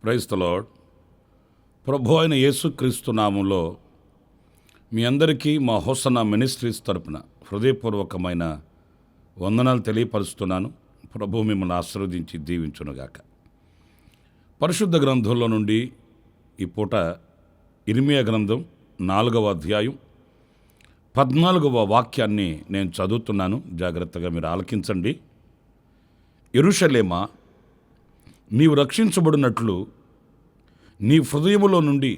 Praise the lord. ప్రభు అయిన యేసుక్రీస్తు నామంలో మీ అందరికీ మా హోసన్నా మినిస్ట్రీస్ తరపున హృదయపూర్వకమైన వందనాలు తెలియపరుస్తున్నాను. ప్రభు మిమ్మల్ని ఆశీర్వదించి దీవించునుగాక. పరిశుద్ధ గ్రంథంలో నుండి ఈ పూట ఇర్మియా గ్రంథం 4వ అధ్యాయం 14వ వాక్యాన్ని నేను చదువుతున్నాను. జాగ్రత్తగా మీరు ఆలకించండి. యెరూషలేమా, నీవు రక్షించబడినట్లు నీ హృదయములో నుండి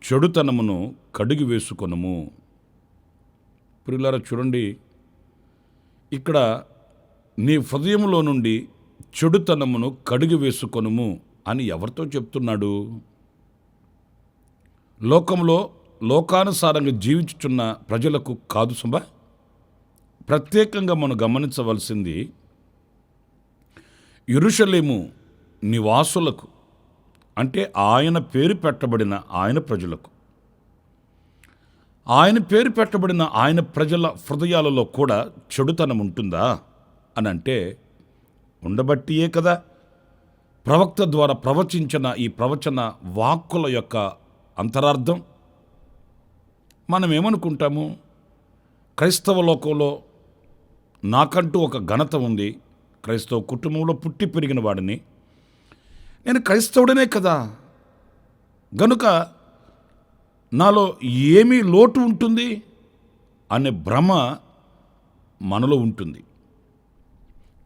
చెడుతనమును కడిగి వేసుకొనుము. ప్రియులారా చూడండి, ఇక్కడ నీ హృదయములో నుండి చెడుతనమును కడిగి వేసుకొనుము అని ఎవరితో చెప్తున్నాడు? లోకంలో లోకానుసారంగా జీవించుచున్న ప్రజలకు కాదు సుమ. ప్రత్యేకంగా మనం గమనించవలసింది యెరూషలేము నివాసులకు, అంటే ఆయన పేరు పెట్టబడిన ఆయన ప్రజలకు. ఆయన పేరు పెట్టబడిన ఆయన ప్రజల హృదయాలలో కూడా చెడుతనం ఉంటుందా అని అంటే ఉండబట్టియే కదా ప్రవక్త ద్వారా ప్రవచించిన ఈ ప్రవచన వాక్కుల యొక్క అంతరార్థం. మనం ఏమనుకుంటాము? క్రైస్తవ లోకంలో నాకంటూ ఒక ఘనత ఉంది, క్రైస్తవ కుటుంబంలో పుట్టి పెరిగిన వాడిని, నేను క్రైస్తవుడనే కదా, గనుక నాలో ఏమీ లోటు ఉంటుంది అనే భ్రమ మనలో ఉంటుంది.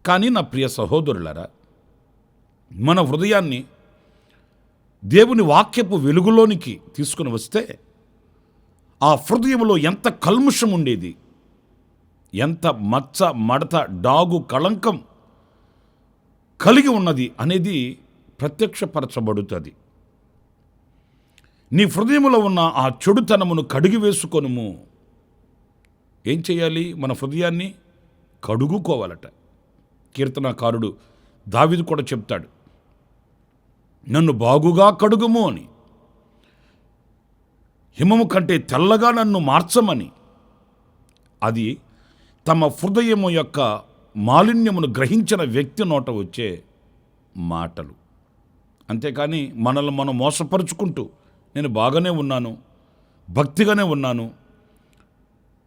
కానీ నా ప్రియ సహోదరులారా, మన హృదయాన్ని దేవుని వాక్యపు వెలుగులోనికి తీసుకుని వస్తే ఆ హృదయంలో ఎంత కల్ముషం ఉండేది, ఎంత మచ్చ మడత డాగు కళంకం కలిగి ఉన్నది అనేది ప్రత్యక్షపరచబడుతుంది. నీ హృదయములో ఉన్న ఆ చెడుతనమును కడిగి వేసుకొనుము. ఏం చేయాలి? మన హృదయాన్ని కడుగుకోవాలట. కీర్తనాకారుడు దావీదు కూడా చెప్తాడు, నన్ను బాగుగా కడుగుము అని, హిమము కంటే తెల్లగా నన్ను మార్చమని. అది తమ హృదయము యొక్క మాలిన్యమును గ్రహించిన వ్యక్తి నోట వచ్చే మాటలు. అంతేకాని మనల్ని మనం మోసపరుచుకుంటూ నేను బాగానే ఉన్నాను, భక్తిగానే ఉన్నాను,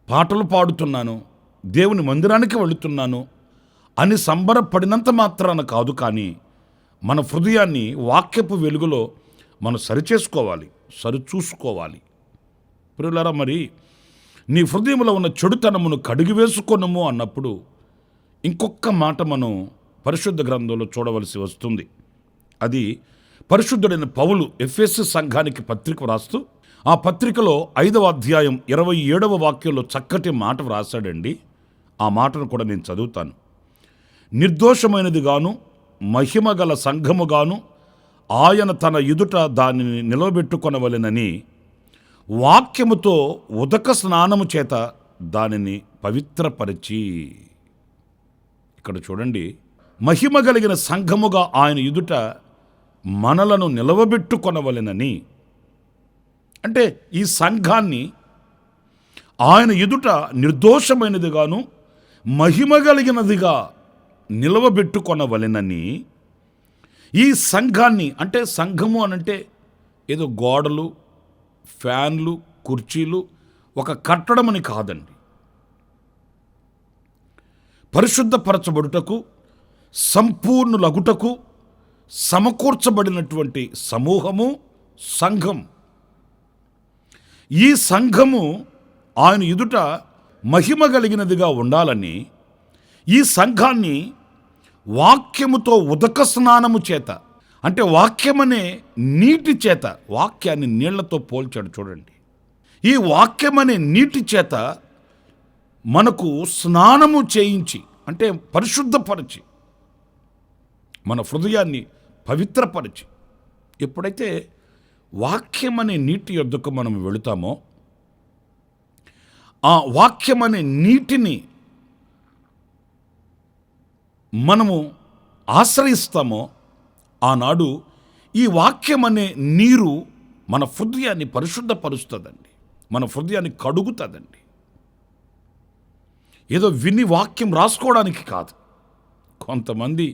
పాటలు పాడుతున్నాను, దేవుని మందిరానికి వెళుతున్నాను అని సంబరపడినంత మాత్రాన కాదు, కానీ మన హృదయాన్ని వాక్యపు వెలుగులో మనం సరిచేసుకోవాలి, సరిచూసుకోవాలి. ప్రియులారా, మరి నీ హృదయంలో ఉన్న చెడుతనమును కడిగి వేసుకొనుము అన్నప్పుడు ఇంకొక మాట మనం పరిశుద్ధ గ్రంథంలో చూడవలసి వస్తుంది. అది పరిశుద్ధుడైన పౌలు ఎఫెసు సంఘానికి పత్రిక వ్రాస్తూ ఆ పత్రికలో 5వ అధ్యాయం 27వ వాక్యంలో చక్కటి మాట వ్రాసాడండి. ఆ మాటను కూడా నేను చదువుతాను. నిర్దోషమైనదిగాను మహిమగల సంఘముగాను ఆయన తన ఎదుట దానిని నిలబెట్టుకొనవలెనని వాక్యముతో ఉదక స్నానము చేత దానిని పవిత్రపరిచి. ఇక్కడ చూడండి, మహిమ కలిగిన సంఘముగా ఆయన ఎదుట మనలను నిలవబెట్టుకొనవలెనని, అంటే ఈ సంఘాన్ని ఆయన ఎదుట నిర్దోషమైనదిగాను మహిమ కలిగినదిగా నిలవబెట్టుకొనవలెనని, ఈ సంఘాన్ని, అంటే సంఘము అనంటే ఏదో గోడలు, ఫ్యాన్లు, కుర్చీలు, ఒక కట్టడమని కాదండి. పరిశుద్ధపరచబడుటకు, సంపూర్ణులగుటకు సమకూర్చబడినటువంటి సమూహము సంఘం. ఈ సంఘము ఆయన ఎదుట మహిమ కలిగినదిగా ఉండాలని ఈ సంఘాన్ని వాక్యముతో ఉదక స్నానము చేత, అంటే వాక్యమనే నీటి చేత, వాక్యాన్ని నీళ్లతో పోల్చాడు చూడండి. ఈ వాక్యమనే నీటి చేత మనకు స్నానము చేయించి, అంటే పరిశుద్ధపరిచి, మన హృదయాన్ని పవిత్రపరిచి ఎప్పుడైతే వాక్యం అనే నీటి యొద్దకు మనం వెళుతామో, ఆ వాక్యం అనే నీటిని మనము ఆశ్రయిస్తామో, ఆనాడు ఈ వాక్యం అనే నీరు మన హృదయాన్ని పరిశుద్ధపరుస్తుందండి, మన హృదయాన్ని కడుగుతుందండి. ఏదో విని వాక్యం రాసుకోవడానికి కాదు. కొంతమంది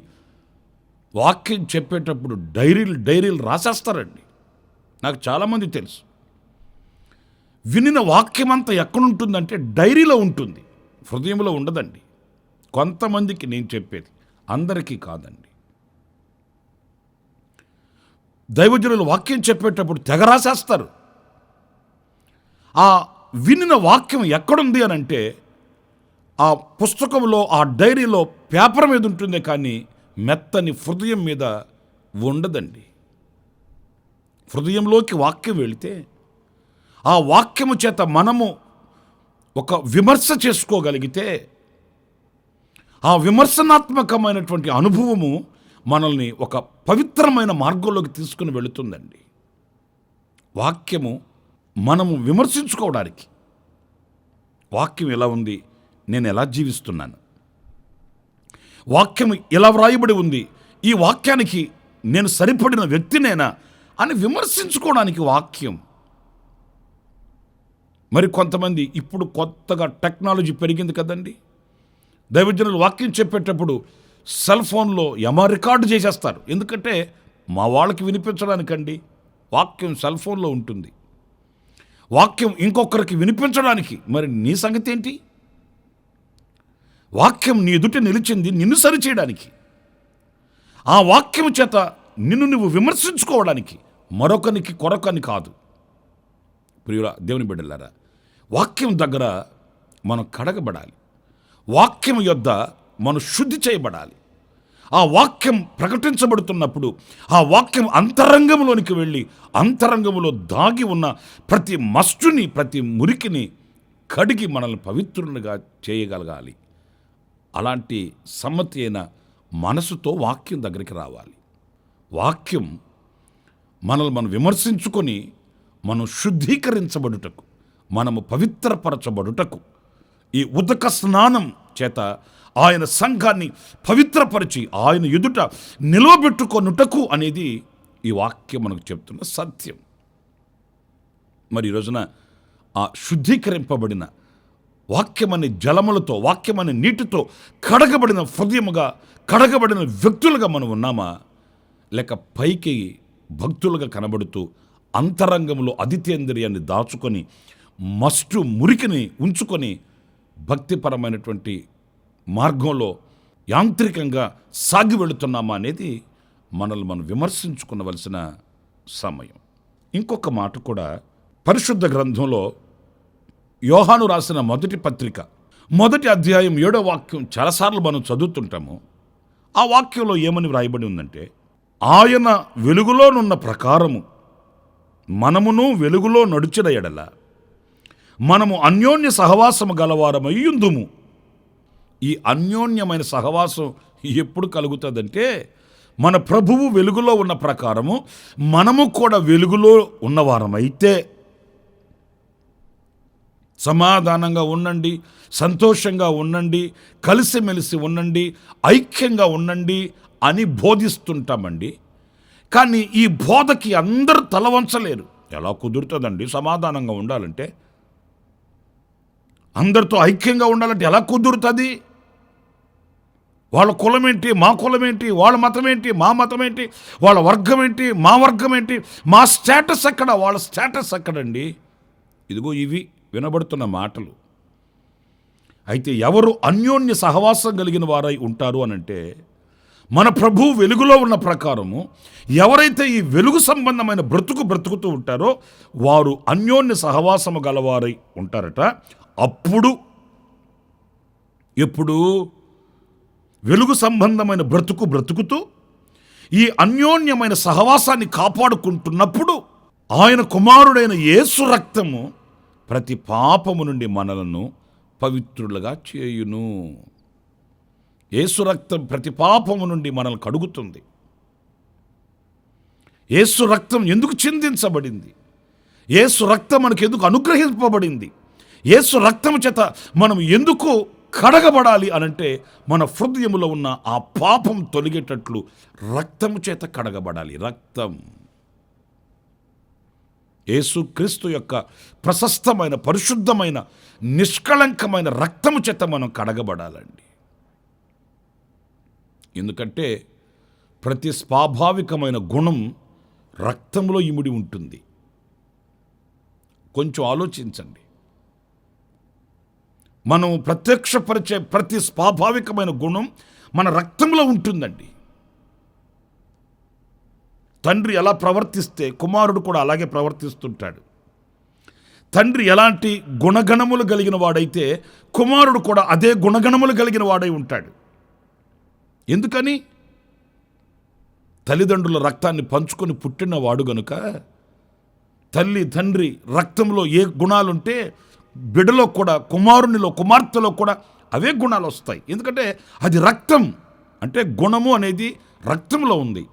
వాక్యం చెప్పేటప్పుడు డైరీలు రాసేస్తారండి. నాకు చాలామంది తెలుసు. వినిన వాక్యం అంతా ఎక్కడుంటుందంటే డైరీలో ఉంటుంది, హృదయంలో ఉండదండి. కొంతమందికి నేను చెప్పేది, అందరికీ కాదండి. దైవజనులు వాక్యం చెప్పేటప్పుడు తెగ రాసేస్తారు. ఆ వినిన వాక్యం ఎక్కడుంది అని అంటే ఆ పుస్తకంలో, ఆ డైరీలో పేపర్ మీద ఉంటుంది, కానీ మెత్తని హృదయం మీద ఉండదండి. హృదయంలోకి వాక్యం వెళితే ఆ వాక్యము చేత మనము ఒక విమర్శ చేసుకోగలిగితే, ఆ విమర్శనాత్మకమైనటువంటి అనుభవము మనల్ని ఒక పవిత్రమైన మార్గంలోకి తీసుకుని వెళుతుందండి. వాక్యము మనము విమర్శించుకోవడానికి, వాక్యం ఎలా ఉంది, నేను ఎలా జీవిస్తున్నాను, వాక్యం ఎలా వ్రాయబడి ఉంది, ఈ వాక్యానికి నేను సరిపడిన వ్యక్తినేనా అని విమర్శించుకోవడానికి వాక్యం. మరి కొంతమంది ఇప్పుడు కొత్తగా టెక్నాలజీ పెరిగింది కదండి, దైవజనులు వాక్యం చెప్పేటప్పుడు సెల్ ఫోన్లో రికార్డు చేసేస్తారు. ఎందుకంటే మా వాళ్ళకి వినిపించడానికండి. వాక్యం సెల్ ఫోన్లో ఉంటుంది, వాక్యం ఇంకొకరికి వినిపించడానికి. మరి నీ సంగతి ఏంటి? వాక్యం నీ ఎదుట నిలిచింది నిన్ను సరిచేయడానికి, ఆ వాక్యం చేత నిన్ను నువ్వు విమర్శించుకోవడానికి, మరొకరికి కొరకని కాదు. ప్రియుల దేవుని బిడ్డలారా, వాక్యం దగ్గర మనం కడగబడాలి, వాక్యం యొద్ద మనం శుద్ధి చేయబడాలి. ఆ వాక్యం ప్రకటించబడుతున్నప్పుడు ఆ వాక్యం అంతరంగంలోనికి వెళ్ళి అంతరంగంలో దాగి ఉన్న ప్రతి మస్టుని, ప్రతి మురికిని కడిగి మనల్ని పవిత్రులుగా చేయగలగాలి. అలాంటి సమ్మతి అయిన మనసుతో వాక్యం దగ్గరికి రావాలి. వాక్యం మనల్ని మనం విమర్శించుకొని మనం శుద్ధీకరించబడుటకు, మనము పవిత్రపరచబడుటకు, ఈ ఉదక స్నానం చేత ఆయన సంఘాన్ని పవిత్రపరిచి ఆయన ఎదుట నిలవబెట్టుకొనుటకు అనేది ఈ వాక్యం మనకు చెప్తున్న సత్యం. మరి ఈ రోజున ఆ శుద్ధీకరింపబడిన వాక్యమనే జలములతో, వాక్యమనే నీటితో కడగబడిన హృదయముగా, కడగబడిన వ్యక్తులుగా మనం ఉన్నామా, లేక పైకి భక్తులుగా కనబడుతూ అంతరంగంలో అదితేంద్రియాన్ని దాచుకొని మస్టు మురికిని ఉంచుకొని భక్తిపరమైనటువంటి మార్గంలో యాంత్రికంగా సాగి వెళుతున్నామా అనేది మనల్ని మనం విమర్శించుకునవలసిన సమయం. ఇంకొక మాట కూడా పరిశుద్ధ గ్రంథంలో యోహాను రాసిన మొదటి పత్రిక 1వ అధ్యాయం 7వ వాక్యం చాలాసార్లు మనం చదువుతుంటాము. ఆ వాక్యంలో ఏమని వ్రాయబడి ఉందంటే, ఆయన వెలుగులోనున్న ప్రకారము మనమును వెలుగులో నడుచిన ఎడల మనము అన్యోన్య సహవాసము గలవారమయ్యుందుము. ఈ అన్యోన్యమైన సహవాసం ఎప్పుడు కలుగుతుందంటే, మన ప్రభువు వెలుగులో ఉన్న ప్రకారము మనము కూడా వెలుగులో ఉన్నవారమైతే సమాధానంగా ఉండండి, సంతోషంగా ఉండండి, కలిసిమెలిసి ఉండండి, ఐక్యంగా ఉండండి అని బోధిస్తుంటామండి. కానీ ఈ బోధకి అందరూ తల వంచలేరు. ఎలా కుదురుతుందండి సమాధానంగా ఉండాలంటే? అందరితో ఐక్యంగా ఉండాలంటే ఎలా కుదురుతుంది? వాళ్ళ కులం ఏంటి, మా కులం ఏంటి, వాళ్ళ మతం ఏంటి, మా మతం ఏంటి, వాళ్ళ వర్గం ఏంటి, మా వర్గం ఏంటి, మా స్టేటస్ ఎక్కడ, వాళ్ళ స్టేటస్ ఎక్కడండి? ఇదిగో ఇవి వినబడుతున్న మాటలు. అయితే ఎవరు అన్యోన్య సహవాసం కలిగిన వారై ఉంటారు అనంటే, మన ప్రభు వెలుగులో ఉన్న ప్రకారము ఎవరైతే ఈ వెలుగు సంబంధమైన బ్రతుకుతూ ఉంటారో వారు అన్యోన్య సహవాసము గలవారై ఉంటారట. అప్పుడు ఎప్పుడు వెలుగు సంబంధమైన బ్రతుకుతూ ఈ అన్యోన్యమైన సహవాసాన్ని కాపాడుకుంటున్నప్పుడు ఆయన కుమారుడైన యేసు రక్తము ప్రతి పాపము నుండి మనలను పవిత్రులుగా చేయును. యేసు రక్తం ప్రతి పాపము నుండి మనల్ని కడుగుతుంది. యేసు రక్తం ఎందుకు చిందించబడింది? యేసు రక్తం మనకు ఎందుకు అనుగ్రహింపబడింది? యేసు రక్తం చేత మనం ఎందుకు కడగబడాలి అనంటే, మన హృదయములో ఉన్న ఆ పాపం తొలగేటట్లు రక్తము చేత కడగబడాలి. రక్తం, యేసుక్రీస్తు యొక్క ప్రశస్తమైన, పరిశుద్ధమైన, నిష్కళంకమైన రక్తము చేత మనం కడగబడాలండి. ఎందుకంటే ప్రతి స్వాభావికమైన గుణం రక్తంలో ఇమిడి ఉంటుంది. కొంచెం ఆలోచించండి. మనం ప్రత్యక్షపరిచే ప్రతి స్వాభావికమైన గుణం మన రక్తంలో ఉంటుందండి. తండ్రి ఎలా ప్రవర్తిస్తే కుమారుడు కూడా అలాగే ప్రవర్తిస్తుంటాడు. తండ్రి ఎలాంటి గుణగణములు కలిగిన వాడైతే కుమారుడు కూడా అదే గుణగణములు కలిగిన వాడై ఉంటాడు. ఎందుకని? తల్లిదండ్రుల రక్తాన్ని పంచుకొని పుట్టినవాడు గనుక, తల్లి తండ్రి రక్తంలో ఏ గుణాలుంటే బిడ్డలో కూడా, కుమారునిలో కుమార్తెలో కూడా అవే గుణాలు వస్తాయి. ఎందుకంటే అది రక్తం. అంటే గుణము అనేది రక్తంలో ఉంది.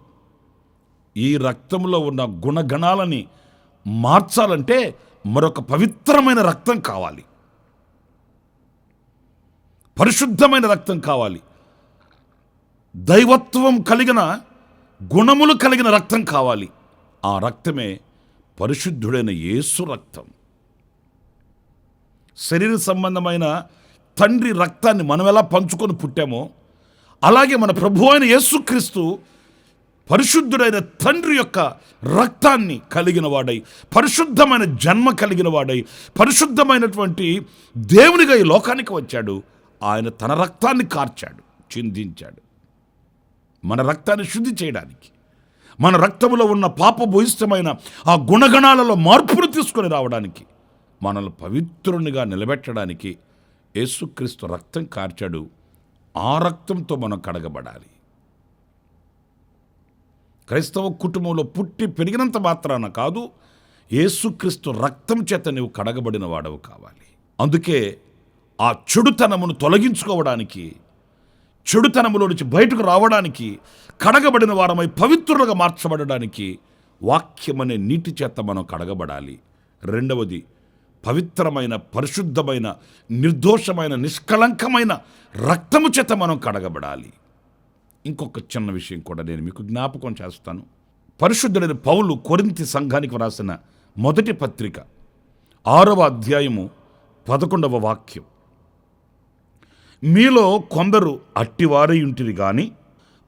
ఈ రక్తంలో ఉన్న గుణగణాలని మార్చాలంటే మరొక పవిత్రమైన రక్తం కావాలి, పరిశుద్ధమైన రక్తం కావాలి, దైవత్వం కలిగిన గుణములు కలిగిన రక్తం కావాలి. ఆ రక్తమే పరిశుద్ధుడైన యేసు రక్తం. శరీర సంబంధమైన తండ్రి రక్తాన్ని మనం ఎలా పంచుకొని పుట్టామో, అలాగే మన ప్రభు అయిన యేసుక్రీస్తు పరిశుద్ధుడైన తండ్రి యొక్క రక్తాన్ని కలిగిన వాడై, పరిశుద్ధమైన జన్మ కలిగిన వాడై, పరిశుద్ధమైనటువంటి దేవునిగా ఈ లోకానికి వచ్చాడు. ఆయన తన రక్తాన్ని కార్చాడు, చిందించాడు, మన రక్తాన్ని శుద్ధి చేయడానికి, మన రక్తములో ఉన్న పాపభూయిష్టమైన ఆ గుణగణాలలో మార్పును తీసుకొని రావడానికి, మనల్ని పవిత్రునిగా నిలబెట్టడానికి యేసుక్రీస్తు రక్తం కార్చాడు. ఆ రక్తంతో మనం కడగబడాలి. క్రైస్తవ కుటుంబంలో పుట్టి పెరిగినంత మాత్రాన కాదు, యేసుక్రీస్తు రక్తం చేత నీవు కడగబడిన వాడవు కావాలి. అందుకే ఆ చెడుతనమును తొలగించుకోవడానికి, చెడుతనములో నుంచి బయటకు రావడానికి, కడగబడిన వారమై పవిత్రులుగా మార్చబడడానికి వాక్యమనే నీటి చేత మనం కడగబడాలి. రెండవది, పవిత్రమైన, పరిశుద్ధమైన, నిర్దోషమైన, నిష్కళంకమైన రక్తము చేత మనం కడగబడాలి. ఇంకొక చిన్న విషయం కూడా నేను మీకు జ్ఞాపకం చేస్తాను. పరిశుద్ధుడైన పౌలు కొరింథీ సంఘానికి వ్రాసిన మొదటి పత్రిక 6వ అధ్యాయము 11వ వాక్యం, మీలో కొందరు అట్టివారై ఉంటిరి గాని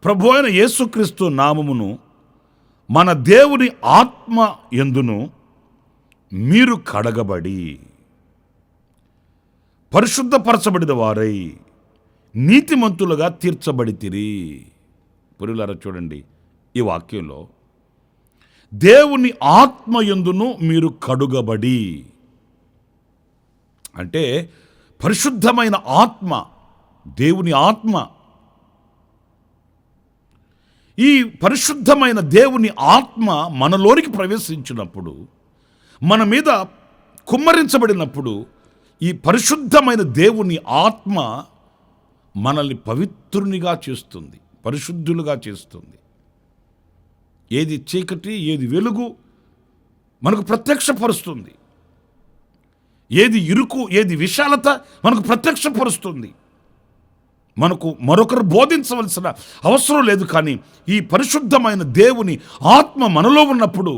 ప్రభు అయిన యేసుక్రీస్తు నామమును మన దేవుని ఆత్మ యందును మీరు కడగబడి పరిశుద్ధపరచబడిన వారై నీతిమంతులుగా తీర్చబడితిరి. పురులారా చూడండి, ఈ వాక్యంలో దేవుని ఆత్మ యందును మీరు కడుగబడి అంటే పరిశుద్ధమైన ఆత్మ, దేవుని ఆత్మ. ఈ పరిశుద్ధమైన దేవుని ఆత్మ మనలోనికి ప్రవేశించినప్పుడు, మన మీద కుమ్మరించబడినప్పుడు, ఈ పరిశుద్ధమైన దేవుని ఆత్మ మనల్ని పవిత్రునిగా చేస్తుంది, పరిశుద్ధులుగా చేస్తుంది. ఏది చీకటి, ఏది వెలుగు మనకు ప్రత్యక్షపరుస్తుంది. ఏది ఇరుకు, ఏది విశాలత మనకు ప్రత్యక్షపరుస్తుంది. మనకు మరొకరు బోధించవలసిన అవసరం లేదు. కానీ ఈ పరిశుద్ధమైన దేవుని ఆత్మ మనలో ఉన్నప్పుడు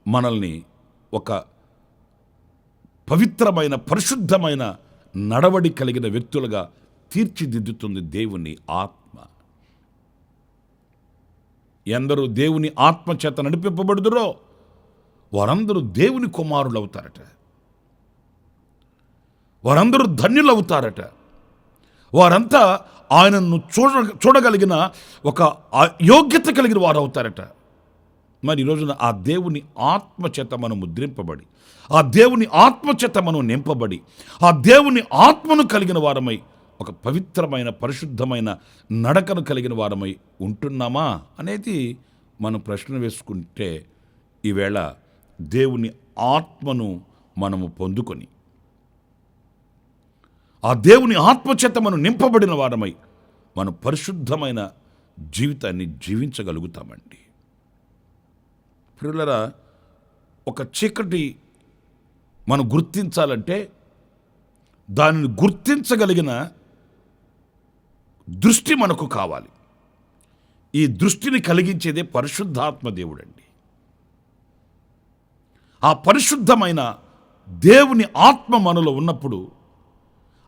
మనల్ని ఒక పవిత్రమైన, పరిశుద్ధమైన నడవడి కలిగిన వ్యక్తులుగా తీర్చిదిద్దుతుంది దేవుని ఆత్మ. ఎందరూ దేవుని ఆత్మ చేత నడిపింపబడుదురో వారందరూ దేవుని కుమారులు అవుతారట, వారందరూ ధన్యులు అవుతారట. వారంతా ఆయనను చూడగలిగిన ఒక యోగ్యత కలిగిన వారు అవుతారట. మరి ఈరోజున ఆ దేవుని ఆత్మ చేత మనం ముద్రింపబడి, ఆ దేవుని ఆత్మ చేత మనం నింపబడి, ఆ దేవుని ఆత్మను కలిగిన వారమై ఒక పవిత్రమైన, పరిశుద్ధమైన నడకను కలిగిన వారమై ఉంటున్నామా అనేది మనం ప్రశ్న వేసుకుంటే, ఈవేళ దేవుని ఆత్మను మనము పొందుకొని, ఆ దేవుని ఆత్మ చేత మనం నింపబడిన వారమై మనం పరిశుద్ధమైన జీవితాన్ని జీవించగలుగుతామండి. ప్రియులారా, ఒక చీకటి మనం గుర్తించాలంటే దానిని గుర్తించగలిగిన దృష్టి మనకు కావాలి. ఈ దృష్టిని కలిగించేదే పరిశుద్ధాత్మ దేవుడండి. ఆ పరిశుద్ధమైన దేవుని ఆత్మ మనలో ఉన్నప్పుడు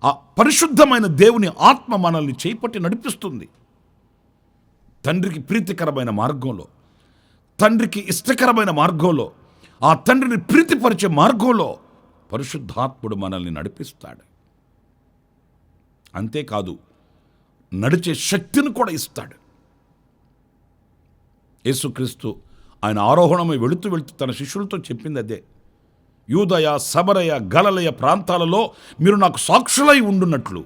ఆ పరిశుద్ధమైన దేవుని ఆత్మ మనల్ని చేపట్టి నడిపిస్తుంది. తండ్రికి ప్రీతికరమైన మార్గంలో, తండ్రికి ఇష్టకరమైన మార్గంలో, ఆ తండ్రిని ప్రీతిపరిచే మార్గంలో పరిశుద్ధాత్ముడు మనల్ని నడిపిస్తాడు. అంతేకాదు, నడిచే శక్తిని కూడా ఇస్తాడు. యేసుక్రీస్తు ఆయన ఆరోహణమై వెళుతూ తన శిష్యులతో చెప్పింది అదే. యూదయ, సమరయ, గలిలయ ప్రాంతాలలో మీరు నాకు సాక్షులై ఉండునట్లు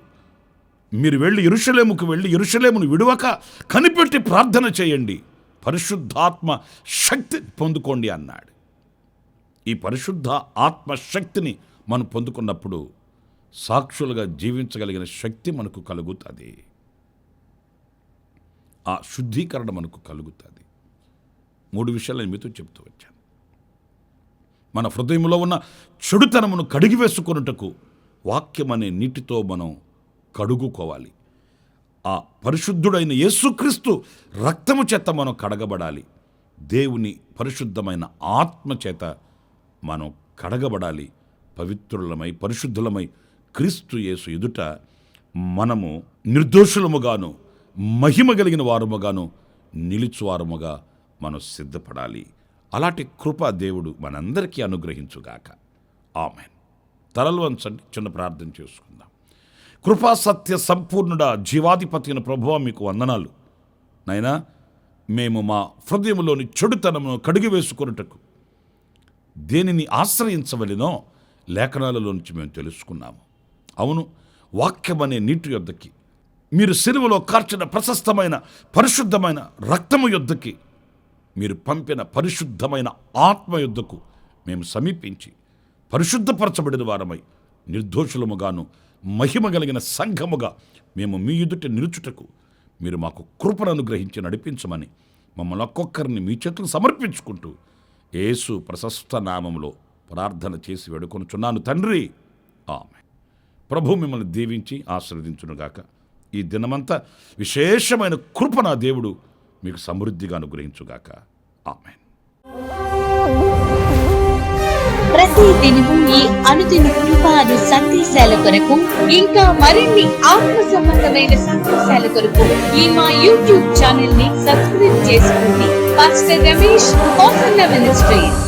మీరు వెళ్ళి యెరూషలేముకు వెళ్ళి యెరూషలేమును విడువక కనిపెట్టి ప్రార్థన చేయండి, పరిశుద్ధాత్మ శక్తి పొందుకోండి అన్నాడు. ఈ పరిశుద్ధ ఆత్మ శక్తిని మనం పొందుకున్నప్పుడు సాక్షులుగా జీవించగలిగిన శక్తి మనకు కలుగుతుంది. ఆ శుద్ధీకరణ మనకు కలుగుతుంది. 3 విషయాలు నేను మీతో చెప్తూ వచ్చాను. మన హృదయంలో ఉన్న చెడుతనమును కడిగి వేసుకొనుటకు వాక్యం అనే నీటితో మనం కడుగుకోవాలి. ఆ పరిశుద్ధుడైన యేసుక్రీస్తు రక్తము చేత మనం కడగబడాలి. దేవుని పరిశుద్ధమైన ఆత్మ చేత మనం కడగబడాలి. పవిత్రులమై పరిశుద్ధులమై క్రీస్తు యేసు ఎదుట మనము నిర్దోషులముగాను మహిమ కలిగిన వారముగాను నిలుచువారముగా మనం సిద్ధపడాలి. అలాంటి కృప దేవుడు మనందరికీ అనుగ్రహించుగాక. ఆమేన్. తలలు వంచండి, చిన్న ప్రార్థన చేసుకుందాం. కృపా సత్య సంపూర్ణుడా, జీవాధిపతి అయిన ప్రభువా, మీకు వందనాలు. నాయనా, మేము మా హృదయంలోని చెడుతనమును కడిగి వేసుకొనుటకు దేనిని ఆశ్రయించవలెనో లేఖనాలలో నుంచి మేము తెలుసుకున్నాము. అవును, వాక్యం అనే నీటి యొద్దకి, మీరు సిలువలో కార్చిన ప్రశస్తమైన పరిశుద్ధమైన రక్తము యొద్దకి, మీరు పంపిన పరిశుద్ధమైన ఆత్మ యొద్దకు మేము సమీపించి పరిశుద్ధపరచబడిన వారమై నిర్దోషులముగాను మహిమ కలిగిన సంఘముగా మేము మీ ఎదుట నిలుచుటకు మీరు మాకు కృపను అనుగ్రహించి నడిపించమని మమ్మల్ని ఒక్కొక్కరిని మీ చేతులకు సమర్పించుకుంటూ యేసు ప్రశస్త నామములో ప్రార్థన చేసి వేడుకొనుచున్నాను తండ్రి. ఆమేన్. ప్రభు మిమ్మల్ని దీవించి ఆశీర్వదించునుగాక. ఈ దినమంతా విశేషమైన కృప నా దేవుడు మీకు సమృద్ధిగా అనుగ్రహించుగాక. ఆమేన్. ప్రతి దినము ఈ అనుదిన కృపాను సందేశాల కొరకు, ఇంకా మరిన్ని ఆత్మ సంబంధమైన సందేశాల కొరకు ఈ మా యూట్యూబ్ ఛానల్ ని సబ్స్క్రైబ్ చేసుకోండి. Pastor Ramesh, ministries.